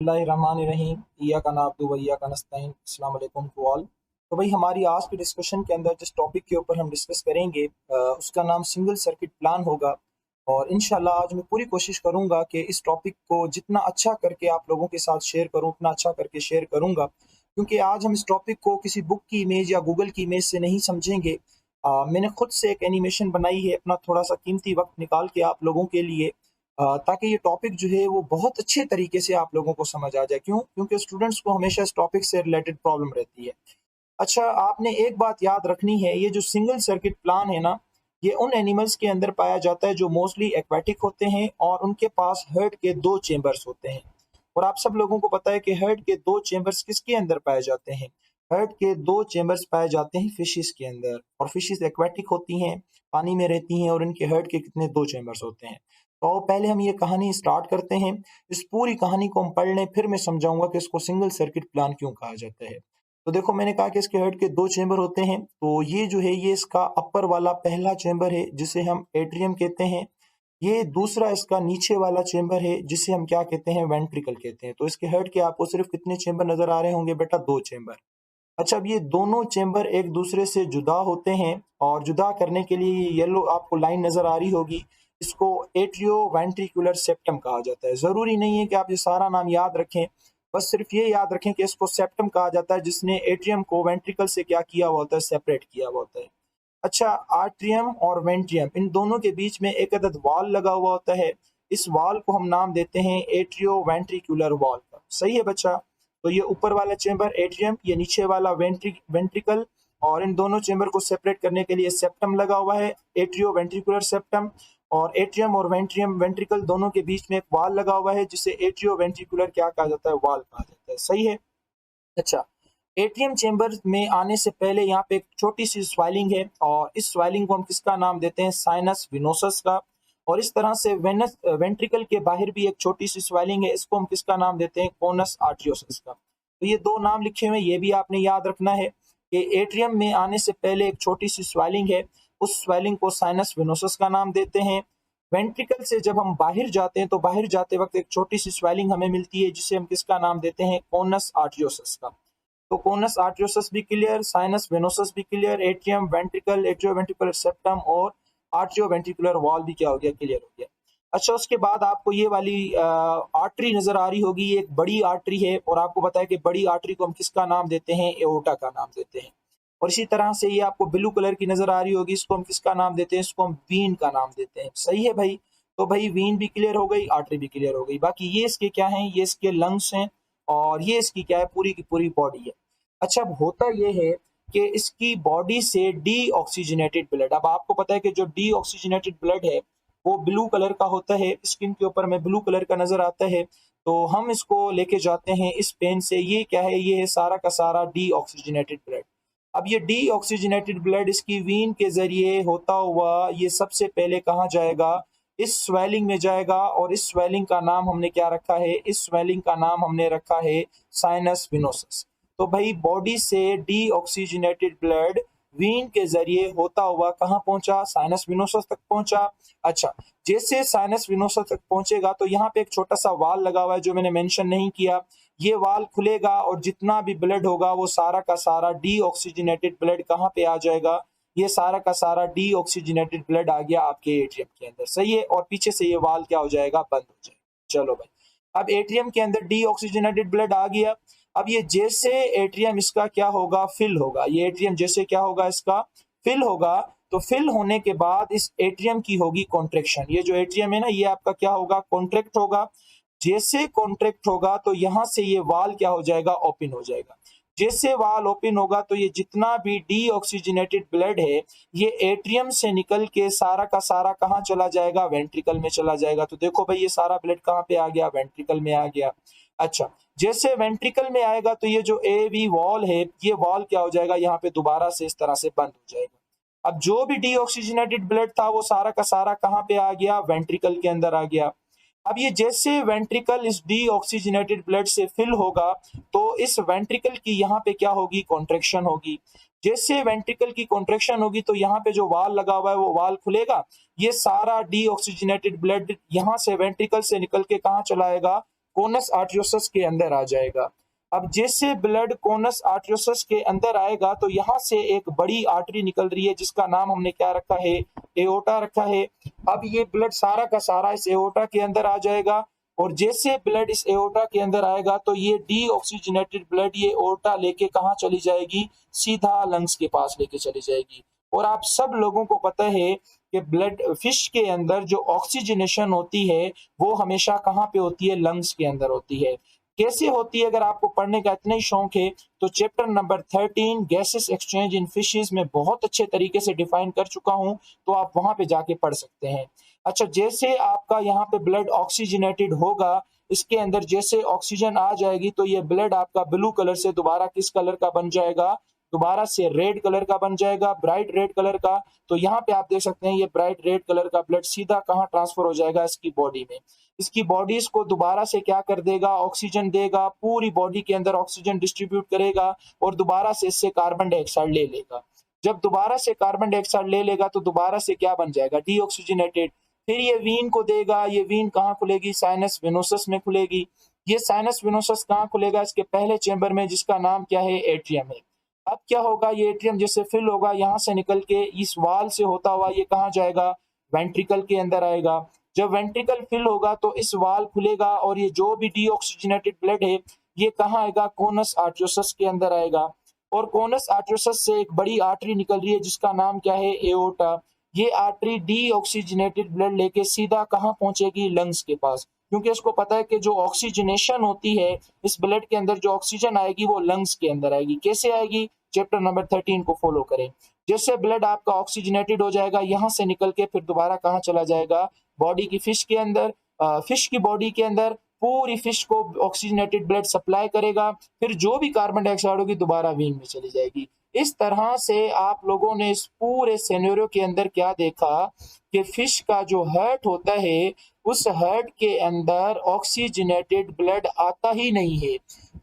बिस्मिल्लाहिर्रहमानिर्रहीम इय्याका नअब्दु व इय्याका नस्तईन। अस्सलाम वालेकुम टू ऑल। तो भाई हमारी आज की डिस्कशन के अंदर जिस टॉपिक के ऊपर हम डिस्कस करेंगे उसका नाम सिंगल सर्किट प्लान होगा। और इंशाल्लाह आज मैं पूरी कोशिश करूंगा कि इस टॉपिक को जितना अच्छा करके आप लोगों के साथ शेयर करूं उतना अच्छा करके शेयर करूंगा, क्योंकि आज हम इस टॉपिक को किसी बुक की इमेज या गूगल की इमेज से नहीं समझेंगे। मैंने खुद से एक एनिमेशन बनाई है अपना थोड़ा सा कीमती वक्त निकाल के आप लोगों के लिए, ताकि ये टॉपिक जो है वो बहुत अच्छे तरीके से आप लोगों को समझ आ जाए। क्यों? क्योंकि स्टूडेंट्स को हमेशा इस टॉपिक से रिलेटेड प्रॉब्लम रहती है। अच्छा, आपने एक बात याद रखनी है, ये जो सिंगल सर्किट प्लान है ना, ये उन एनिमल्स के अंदर पाया जाता है जो मोस्टली एक्वाटिक होते हैं और उनके पास हार्ट के 2 चेंबर्स होते हैं। और आप सब लोगों को पता है कि हार्ट के 2 चेंबर्स किसके अंदर पाए जाते हैं? हार्ट के 2 चेंबर्स पाए जाते हैं फिशेस के अंदर, और फिशेस एक्वाटिक होती हैं, पानी में रहती हैं, और इनके हार्ट के कितने 2 चेंबर्स होते हैं। तो पहले हम ये कहानी स्टार्ट करते हैं। इस पूरी कहानी को हम पढ़ लें, फिर मैं समझाऊंगा कि इसको सिंगल सर्किट प्लान क्यों कहा जाता है। तो देखो, मैंने कहा कि इसके हेड के 2 चेंबर होते हैं। तो ये जो है ये इसका अपर वाला पहला चेंबर है जिसे हम एट्रियम कहते हैं। ये दूसरा इसका नीचे वाला चेंबर है जिसे हम क्या कहते हैं? वेंट्रिकल कहते हैं। तो इसके हेड के आपको सिर्फ कितने चेंबर नजर आ रहे होंगे बेटा? 2 चेंबर। अच्छा, अब ये दोनों चेंबर एक दूसरे से जुदा होते हैं, और जुदा करने के लिए ये येलो आपको लाइन नजर आ रही होगी, इसको एट्रियो वेंट्रिकुलर सेप्टम कहा जाता है। जरूरी नहीं है कि आप ये सारा नाम याद रखें, बस सिर्फ ये याद रखें कि इसको सेप्टम कहा जाता है जिसने एट्रियम को वेंट्रिकल से क्या किया हुआ होता है? सेपरेट किया हुआ होता है। अच्छा, आर्ट्रियम और वेंट्रियम इन दोनों के बीच में एक अदद वॉल लगा हुआ होता है। इस वॉल को हम नाम देते हैं एट्रियो वेंट्रिकुलर वॉल का। सही है बच्चा? तो ये ऊपर वाला चेंबर एट्रियम, ये नीचे वाला वेंट्रिकल, और इन दोनों चेंबर को सेपरेट करने के लिए सेप्टम लगा हुआ है, एट्रियो वेंट्रिकुलर सेप्टम। और एट्रियम और वेंट्रिकल दोनों के बीच में एक वाल लगा हुआ है जिसे एट्रियो वेंट्रिकुलर क्या कहा जाता है? वाल कहा जाता है। सही है? अच्छा, एटीएम चेंबर में आने से पहले यहाँ पे एक छोटी सी स्वेलिंग है, और इस स्वेलिंग को हम किसका नाम देते हैं? साइनस विनोसस का। और इस तरह से वेनस वेंट्रिकल के बाहर भी एक छोटी सी स्वेलिंग है, इसको हम किसका नाम देते हैं? कोनस आर्टियोसस का। तो ये 2 नाम लिखे हुए हैं, ये भी आपने याद रखना है कि एट्रियम में आने से पहले एक छोटी सी स्वेलिंग है, उस स्वेलिंग को साइनस विनोसस का नाम देते हैं। वेंट्रिकल से जब हम बाहर जाते हैं तो बाहर जाते वक्त एक छोटी सी स्वेलिंग हमें मिलती है जिसे हम किसका नाम देते हैं? कोनस आर्टियोसस का। तो कोनस आर्टियोसस भी क्लियर, साइनस वेनोसस भी clear, atrium ventricle, atrio ventricular septum और आर्टियो वेंट्रिकुलर वॉल भी क्या हो गया? क्लियर हो गया। अच्छा, उसके बाद आपको ये वाली आर्टरी नजर आ रही होगी, ये एक बड़ी आर्टरी है, और आपको पता है कि बड़ी आर्टरी को हम किसका नाम देते हैं? एओर्टा का नाम देते हैं। और इसी तरह से ये आपको ब्लू कलर की नजर आ रही होगी, इसको हम किसका नाम देते हैं? इसको हम वीन का नाम देते हैं। सही है भाई? तो भाई वीन भी क्लियर हो गई, आर्टरी भी क्लियर हो गई। बाकी ये इसके क्या है? ये इसके लंग्स हैं, और ये इसकी क्या है? पूरी की पूरी बॉडी है। अच्छा, अब होता यह है कि इसकी बॉडी से डी ऑक्सीजनेटेड ब्लड, अब आपको पता है कि जो डी ऑक्सीजनेटेड ब्लड है वो ब्लू कलर का होता है, स्किन के ऊपर में ब्लू कलर का नजर आता है। तो हम इसको लेके जाते हैं इस पेन से, ये क्या है? ये है सारा का सारा डी ऑक्सीजनेटेड ब्लड। अब ये डी ऑक्सीजनेटेड ब्लड इसकी वीन के जरिए होता हुआ ये सबसे पहले कहाँ जाएगा? इस स्वेलिंग में जाएगा, और इस स्वेलिंग का नाम हमने क्या रखा है? इस स्वेलिंग का नाम हमने रखा है साइनस विनोसस। तो भाई बॉडी से डी ऑक्सीजनेटेड ब्लड वीन के जरिए होता हुआ कहाँ पहुंचा? साइनस विनोसस तक पहुंचा। अच्छा, जैसे साइनस विनोसस तक पहुंचेगा तो यहाँ पे एक छोटा सा वाल लगा हुआ है जो मैंने मेंशन नहीं किया। ये वाल खुलेगा और जितना भी ब्लड होगा वो सारा का सारा डी ऑक्सीजनेटेड ब्लड कहाँ पे आ जाएगा? ये सारा का सारा डी ऑक्सीजनेटेड ब्लड आ गया आपके एट्रियम के अंदर। सही है? और पीछे से ये वाल क्या हो जाएगा? बंद हो जाएगा। चलो भाई, अब एट्रियम के अंदर डी ऑक्सीजनेटेड ब्लड आ गया। अब ये जैसे एट्रियम इसका क्या होगा? फिल होगा। ये एट्रियम जैसे क्या होगा? इसका फिल होगा। तो फिल होने के बाद इस एट्रियम की होगी कॉन्ट्रेक्शन। ये जो एट्रियम है ना, ये आपका क्या होगा? कॉन्ट्रैक्ट होगा। जैसे कॉन्ट्रैक्ट होगा तो यहां से ये वाल क्या हो जाएगा? ओपन हो जाएगा। जैसे वाल ओपन होगा तो ये जितना भी डी ऑक्सीजनेटेड ब्लड है ये एट्रियम से निकल के सारा का सारा कहाँ चला जाएगा? वेंट्रिकल में चला जाएगा। तो देखो भाई, ये सारा ब्लड कहाँ पे आ गया? वेंट्रिकल में आ गया। अच्छा, जैसे वेंट्रिकल में आएगा तो ये जो ए वी वॉल है, ये वॉल क्या हो जाएगा? यहाँ पे दोबारा से इस तरह से बंद हो जाएगा। अब जो भी डीऑक्सीजनेटेड ब्लड था वो सारा का सारा कहाँ पे आ गया? वेंट्रिकल के अंदर आ गया। अब ये जैसे वेंट्रिकल इस डीऑक्सीजनेटेड ब्लड से फिल होगा तो इस वेंट्रिकल की यहाँ पे क्या होगी? कॉन्ट्रेक्शन होगी। जैसे वेंट्रिकल की कॉन्ट्रेक्शन होगी तो यहाँ पे जो वाल लगा हुआ है वो वाल खुलेगा। ये सारा डीऑक्सीजनेटेड ब्लड यहाँ से वेंट्रिकल से निकल के कहाँ चलाएगा? कोनस आर्टरियोसस के अंदर आ जाएगा। अब जैसे ब्लड कोनस आर्टरियोसस के अंदर आएगा तो यहाँ से एक बड़ी आर्टरी निकल रही है जिसका नाम हमने क्या रखा है, एओर्टा रखा है। अब ये ब्लड सारा का सारा इस एओर्टा के अंदर आ जाएगा और जैसे ब्लड इस एओर्टा के अंदर आएगा तो ये डीऑक्सीजनेटेड ब्लड ये एओर्टा लेके कहाँ चली जाएगी, सीधा लंग्स के पास लेके चली जाएगी। और आप सब लोगों को पता है कि ब्लड फिश के अंदर जो ऑक्सीजनेशन होती है वो हमेशा कहाँ पे होती है, लंग्स के अंदर होती है। कैसे होती है, अगर आपको पढ़ने का इतना ही शौक है तो चैप्टर नंबर 13 गैसेस एक्सचेंज इन फिशेस में बहुत अच्छे तरीके से डिफाइन कर चुका हूं, तो आप वहां पे जाके पढ़ सकते हैं। अच्छा, जैसे आपका यहाँ पे ब्लड ऑक्सीजनेटेड होगा, इसके अंदर जैसे ऑक्सीजन आ जाएगी तो ये ब्लड आपका ब्लू कलर से दोबारा किस कलर का बन जाएगा, दोबारा से रेड कलर का बन जाएगा, ब्राइट रेड कलर का। तो यहाँ पे आप देख सकते हैं ये ब्राइट रेड कलर का ब्लड सीधा कहाँ ट्रांसफर हो जाएगा, इसकी बॉडी में। इसकी बॉडीज को दोबारा से क्या कर देगा, ऑक्सीजन देगा, पूरी बॉडी के अंदर ऑक्सीजन डिस्ट्रीब्यूट करेगा और दोबारा से इससे कार्बन डाइऑक्साइड ले लेगा। जब दोबारा से कार्बन डाइऑक्साइड ले लेगा तो दोबारा से क्या बन जाएगा, डीऑक्सीजनेटेड। फिर ये वीन को देगा, ये वीन कहाँ खुलेगी, साइनस वेनोसस में खुलेगी। ये साइनस वेनोसस कहाँ खुलेगा, इसके पहले चेंबर में जिसका नाम क्या है, एट्रियम है। अब क्या होगा, ये एट्रियम जैसे फिल होगा, यहाँ से निकल के इस वाल से होता हुआ ये कहाँ जाएगा, वेंट्रिकल के अंदर आएगा। जब वेंट्रिकल फिल होगा तो इस वाल खुलेगा और ये जो भी डीऑक्सीजनेटेड ब्लड है ये कहाँ आएगा, कोनस आर्टरियोसस के अंदर आएगा। और कोनस आर्टरियोसस से एक बड़ी आर्टरी निकल रही है जिसका नाम क्या है, एओर्टा। ये आर्टरी डीऑक्सीजनेटेड ब्लड लेके सीधा कहाँ पहुंचेगी, लंग्स के पास, क्योंकि इसको पता है कि जो ऑक्सीजनेशन होती है इस ब्लड के अंदर, जो ऑक्सीजन आएगी वो लंग्स के अंदर आएगी। कैसे आएगी, चैप्टर नंबर 13 को फॉलो करें। जैसे ब्लड आपका ऑक्सीजनेटेड हो जाएगा, यहाँ से निकल के फिर दोबारा कहाँ चला जाएगा, बॉडी की फिश के अंदर। फिश की बॉडी के अंदर पूरी फिश को ऑक्सीजनेटेड ब्लड सप्लाई करेगा, फिर जो भी कार्बन डाइऑक्साइड होगी दोबारा वीन में चली जाएगी। इस तरह से आप लोगों ने इस पूरे सिनेरियो के अंदर क्या देखा कि फिश का जो हार्ट होता है उस हार्ट के अंदर ऑक्सीजनेटेड ब्लड आता ही नहीं है।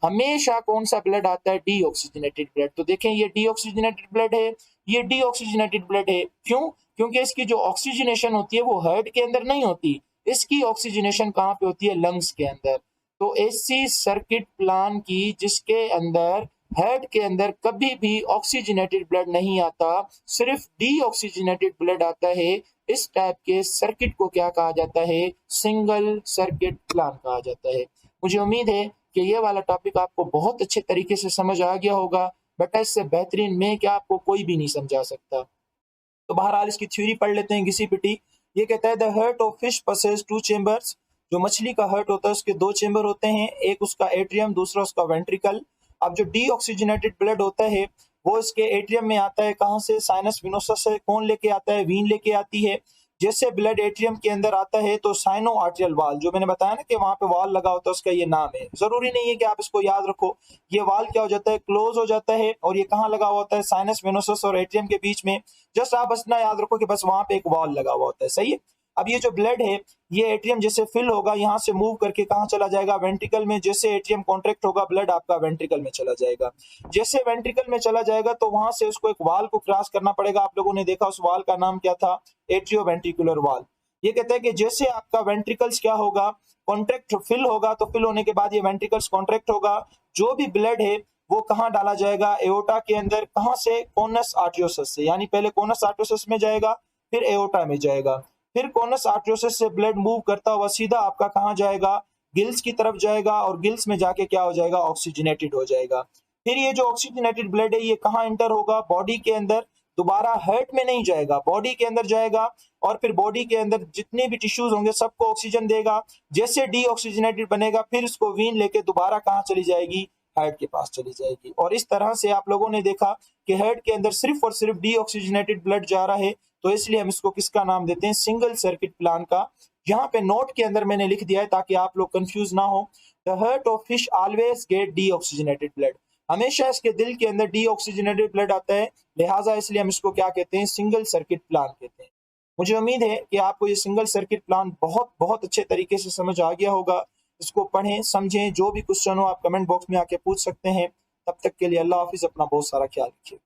हमेशा कौन सा ब्लड आता है, डीऑक्सीजनेटेड ब्लड। तो देखें ये डीऑक्सीजनेटेड ब्लड है, ये डीऑक्सीजनेटेड ब्लड है। क्यों, क्योंकि इसकी जो ऑक्सीजनेशन होती है वो हार्ट के अंदर नहीं होती, इसकी ऑक्सीजनेशन कहाँ पे होती है, लंग्स के अंदर। तो ऐसी सर्किट प्लान की जिसके अंदर हार्ट के अंदर कभी भी ऑक्सीजनेटेड ब्लड नहीं आता, सिर्फ डीऑक्सीजनेटेड ब्लड आता है, इस टाइप के सर्किट को क्या कहा जाता है, सिंगल सर्किट प्लान कहा जाता है। मुझे उम्मीद है कि ये वाला टॉपिक आपको बहुत अच्छे तरीके से समझ आ गया होगा, बट इससे बेहतरीन मैं क्या आपको कोई भी नहीं समझा सकता। तो बहरहाल इसकी थ्योरी पढ़ लेते हैं घिसी पिटी। ये कहता है the heart of fish passes two chambers. जो मछली का हार्ट होता है उसके दो चेंबर होते हैं, एक उसका एट्रियम, दूसरा उसका वेंट्रिकल। अब जो डीऑक्सीजनेटेड ब्लड होता है वो इसके एट्रियम में आता है, कहाँ से, साइनस विनोसस से। कौन लेके आता है, वीन लेके आती है। जैसे ब्लड एट्रियम के अंदर आता है तो साइनो आर्टियल वाल, जो मैंने बताया ना कि वहां पे वाल लगा होता है, उसका ये नाम है। जरूरी नहीं है कि आप इसको याद रखो। ये वाल क्या हो जाता है, क्लोज हो जाता है और ये कहाँ लगा हुआ होता है, साइनस वेनोसस और एट्रियम के बीच में। जस्ट आप बस ना याद रखो कि बस वहां पे एक वाल लगा हुआ होता है, सही है। अब ये जो ब्लड है ये एट्रियम जैसे फिल होगा, यहाँ से मूव करके कहाँ चला जाएगा, वेंट्रिकल में। जैसे एट्रियम कॉन्ट्रैक्ट होगा ब्लड आपका वेंट्रिकल में चला जाएगा। जैसे वेंट्रिकल में चला जाएगा तो वहां से उसको एक वाल को क्रॉस करना पड़ेगा। आप लोगों ने देखा उस वाल का नाम क्या था, एट्रियो वेंट्रिकुलर वाल। ये कहता है कि जैसे आपका वेंट्रिकल्स क्या होगा, कॉन्ट्रैक्ट, फिल होगा, तो फिल होने के बाद ये वेंट्रिकल्स कॉन्ट्रैक्ट होगा। जो भी ब्लड है वो कहाँ डाला जाएगा, एओर्टा के अंदर। कहाँ से, कोनस आर्टरियोसस से, यानी पहले कोनस आर्टरियोसस में जाएगा फिर एओर्टा में जाएगा। फिर कोनस आर्टरियोसस से ब्लड मूव करता हुआ सीधा आपका कहाँ जाएगा, गिल्स की तरफ जाएगा और गिल्स में जाके क्या हो जाएगा, ऑक्सीजनेटेड हो जाएगा। फिर ये जो ऑक्सीजनेटेड ब्लड है ये कहाँ एंटर होगा, बॉडी के अंदर। दोबारा हार्ट में नहीं जाएगा, बॉडी के अंदर जाएगा और फिर बॉडी के अंदर जितने भी टिश्यूज होंगे सबको ऑक्सीजन देगा। जैसे डीऑक्सीजनेटेड बनेगा फिर इसको वीन लेके दोबारा कहाँ चली जाएगी, हार्ट के पास चली जाएगी। और इस तरह से आप लोगों ने देखा कि हार्ट के अंदर सिर्फ और सिर्फ डीऑक्सीजनेटेड ब्लड जा रहा है, तो इसलिए हम इसको किसका नाम देते हैं, सिंगल सर्किट प्लान का। यहाँ पे नोट के अंदर मैंने लिख दिया है ताकि आप लोग कंफ्यूज ना हो। The heart of fish always get deoxygenated blood. हमेशा इसके दिल के अंदर डीऑक्सीजनेटेड ब्लड आता है, लिहाजा इसलिए हम इसको क्या कहते हैं, सिंगल सर्किट प्लान कहते हैं। मुझे उम्मीद है कि आपको ये सिंगल सर्किट प्लान बहुत बहुत अच्छे तरीके से समझ आ गया होगा। इसको पढ़ें, समझें, जो भी क्वेश्चन हो आप कमेंट बॉक्स में आके पूछ सकते हैं। तब तक के लिए अल्लाह हाफिज, अपना बहुत सारा ख्याल रखिए।